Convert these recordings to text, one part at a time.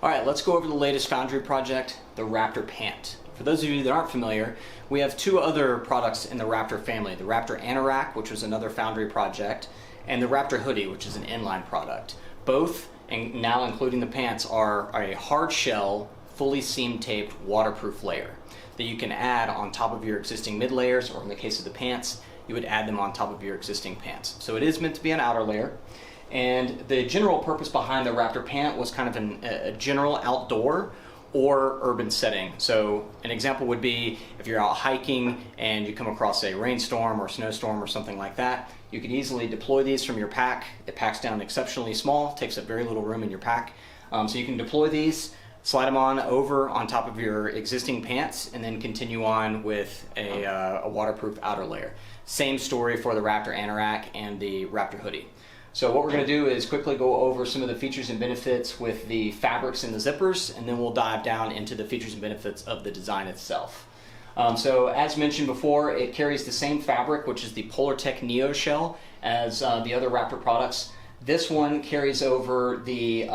All right, let's go over the latest Foundry project, the Raptor Pant. For those of you that aren't familiar, we have two other products in the Raptor family, the Raptor Anorak, which was another Foundry project, and the Raptor Hoodie, which is an inline product. Both, and now including the pants, are a hard shell, fully seam taped, waterproof layer that you can add on top of your existing mid layers, or in the case of the pants, you would add them on top of your existing pants. So it is meant to be an outer layer. And the general purpose behind the Raptor Pant was kind of a general outdoor or urban setting. So an example would be if you're out hiking and you come across a rainstorm or snowstorm or something like that, you can easily deploy these from your pack. It packs down exceptionally small, takes up very little room in your pack. So you can deploy these, slide them on top of your existing pants, and then continue on with a waterproof outer layer. Same story for the Raptor Anorak and the Raptor Hoodie. So what we're going to do is quickly go over some of the features and benefits with the fabrics and the zippers, and then we'll dive down into the features and benefits of the design itself. So as mentioned before, it carries the same fabric, which is the Polartec Neo shell, as the other Raptor products. This one carries over the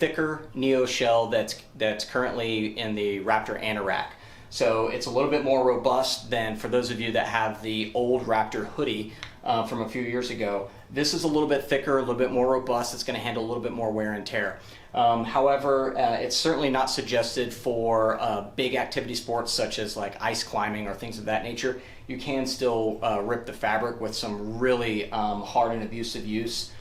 thicker Neo shell that's currently in the Raptor Anorak. So it's a little bit more robust than for those of you that have the old Raptor Hoodie from a few years ago. This is a little bit thicker, a little bit more robust. It's going to handle a little bit more wear and tear. However, it's certainly not suggested for big activity sports such as like ice climbing or things of that nature. You can still rip the fabric with some really hard and abusive use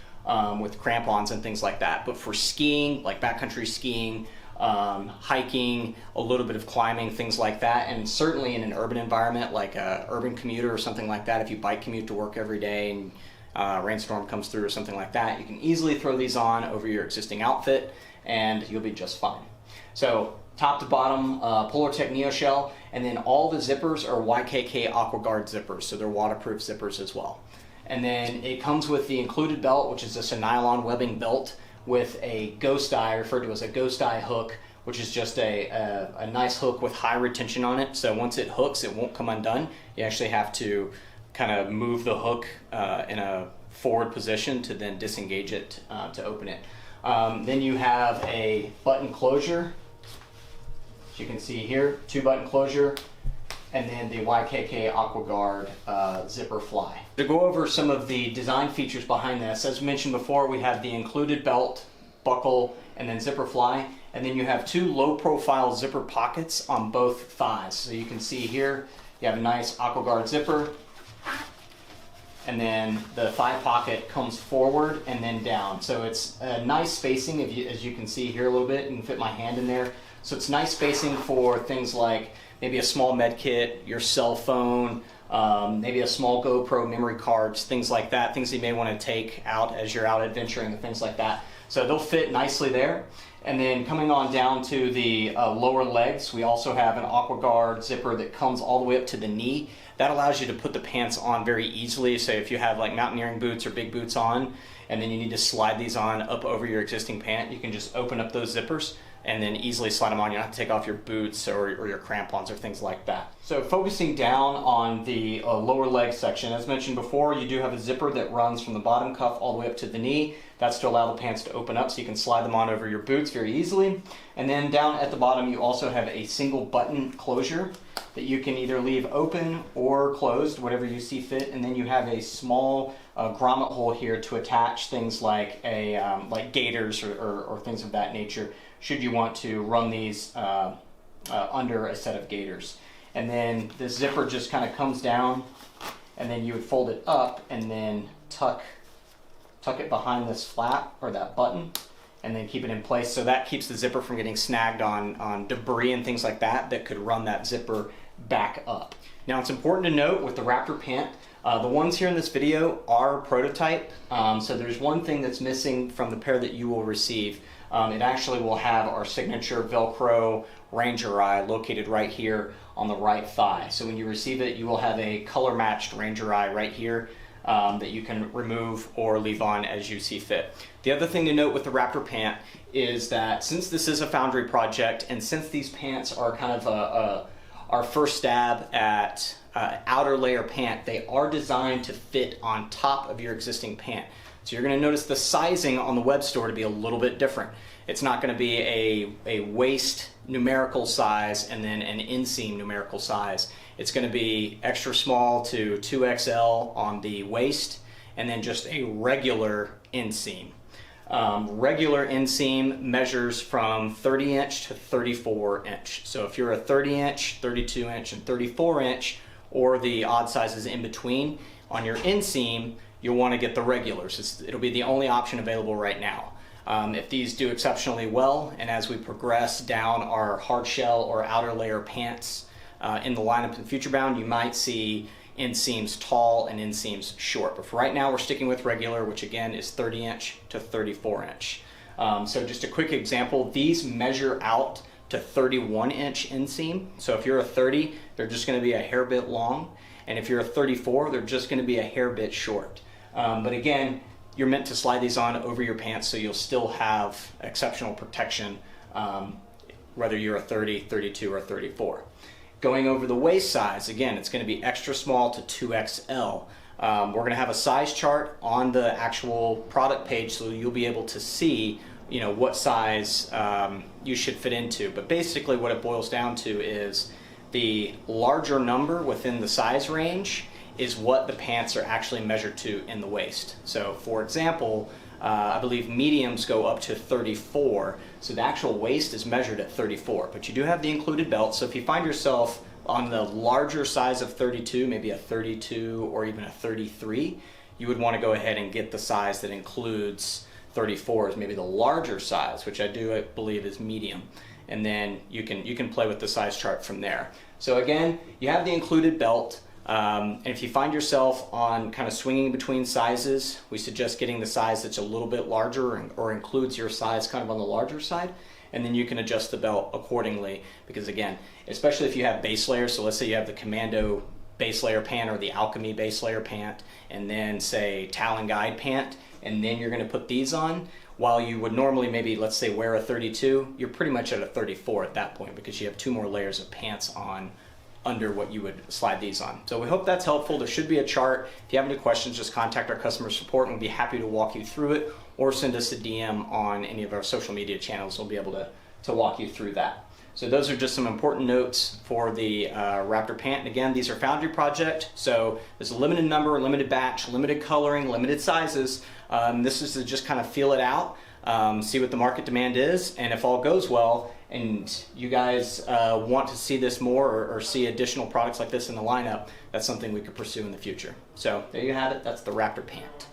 with crampons and things like that. But for skiing, like backcountry skiing, hiking, a little bit of climbing, things like that, and certainly in an urban environment like a urban commuter or something like that, if you bike commute to work every day and rainstorm comes through or something like that, you can easily throw these on over your existing outfit and you'll be just fine. So top to bottom, Polartec Neo shell, and then all the zippers are YKK AquaGuard zippers, so they're waterproof zippers as well. And then it comes with the included belt, which is just a nylon webbing belt with a ghost eye, referred to as a ghost eye hook, which is just a nice hook with high retention on it. So once it hooks, it won't come undone. You actually have to kind of move the hook in a forward position to then disengage it to open it. Then you have a button closure, as you can see here, 2-button closure, and then the YKK AquaGuard zipper fly. To go over some of the design features behind this, as mentioned before, we have the included belt, buckle, and then zipper fly, and then you have 2 low-profile zipper pockets on both thighs. So you can see here, you have a nice AquaGuard zipper, and then the thigh pocket comes forward and then down. So it's a nice spacing, as you can see here a little bit. You can fit my hand in there. So it's nice spacing for things like maybe a small med kit, your cell phone, maybe a small GoPro, memory cards, things like that, things that you may want to take out as you're out adventuring and things like that. So they'll fit nicely there. And then coming on down to the lower legs, we also have an AquaGuard zipper that comes all the way up to the knee. That allows you to put the pants on very easily. So if you have like mountaineering boots or big boots on, and then you need to slide these on up over your existing pant, you can just open up those zippers and then easily slide them on. You don't have to take off your boots or your crampons or things like that. So focusing down on the lower leg section, as mentioned before, you do have a zipper that runs from the bottom cuff all the way up to the knee. That's to allow the pants to open up so you can slide them on over your boots very easily. And then down at the bottom, you also have a single button closure that you can either leave open or closed, whatever you see fit. And then you have a small grommet hole here to attach things like like gaiters or things of that nature, should you want to run these under a set of gaiters. And then the zipper just kind of comes down, and then you would fold it up and then tuck it behind this flap or that button, and then keep it in place. So that keeps the zipper from getting snagged on debris and things like that could run that zipper back up. Now it's important to note with the Raptor Pant, the ones here in this video are prototype. So there's one thing that's missing from the pair that you will receive. It actually will have our signature Velcro Ranger Eye located right here on the right thigh. So when you receive it, you will have a color matched Ranger Eye right here that you can remove or leave on as you see fit. The other thing to note with the Raptor Pant is that since this is a Foundry project, and since these pants are kind of our first stab at outer layer pant, they are designed to fit on top of your existing pant. So you're going to notice the sizing on the web store to be a little bit different. It's not going to be a waist numerical size and then an inseam numerical size. It's going to be extra small to 2XL on the waist, and then just a regular inseam. Regular inseam measures from 30 inch to 34 inch. So if you're a 30 inch, 32 inch, and 34 inch, or the odd sizes in between, on your inseam, you'll want to get the regulars. It'll be the only option available right now. If these do exceptionally well, and as we progress down our hard shell or outer layer pants in the lineup in future bound, you might see inseams tall and inseams short. But for right now, we're sticking with regular, which again is 30 inch to 34 inch. So just a quick example, these measure out to 31 inch inseam. So if you're a 30, they're just going to be a hair bit long. And if you're a 34, they're just going to be a hair bit short. But again, you're meant to slide these on over your pants so you'll still have exceptional protection, whether you're a 30, 32, or 34. Going over the waist size, again, it's going to be extra small to 2XL. We're going to have a size chart on the actual product page so you'll be able to see what size you should fit into. But basically what it boils down to is the larger number within the size range is what the pants are actually measured to in the waist. So for example, I believe mediums go up to 34, so the actual waist is measured at 34, but you do have the included belt. So if you find yourself on the larger size of 32, maybe a 32 or even a 33, you would want to go ahead and get the size that includes 34 as maybe the larger size, which I do believe is medium. And then you can play with the size chart from there. So again, you have the included belt. And if you find yourself on kind of swinging between sizes, we suggest getting the size that's a little bit larger or includes your size kind of on the larger side, and then you can adjust the belt accordingly. Because again, especially if you have base layers, so let's say you have the Commando base layer pant or the Alchemy base layer pant, and then say Talon Guide pant, and then you're going to put these on, while you would normally maybe, let's say, wear a 32, you're pretty much at a 34 at that point because you have 2 more layers of pants on under what you would slide these on. So we hope that's helpful. There should be a chart. If you have any questions, just contact our customer support and we'll be happy to walk you through it, or send us a DM on any of our social media channels. We'll be able to walk you through that. So those are just some important notes for the Raptor Pant. And again, these are foundry project, so there's a limited number, limited batch, limited coloring, limited sizes. This is to just kind of feel it out, see what the market demand is, and if all goes well and you guys want to see this more or see additional products like this in the lineup, that's something we could pursue in the future. So there you have it. That's the Raptor Pant.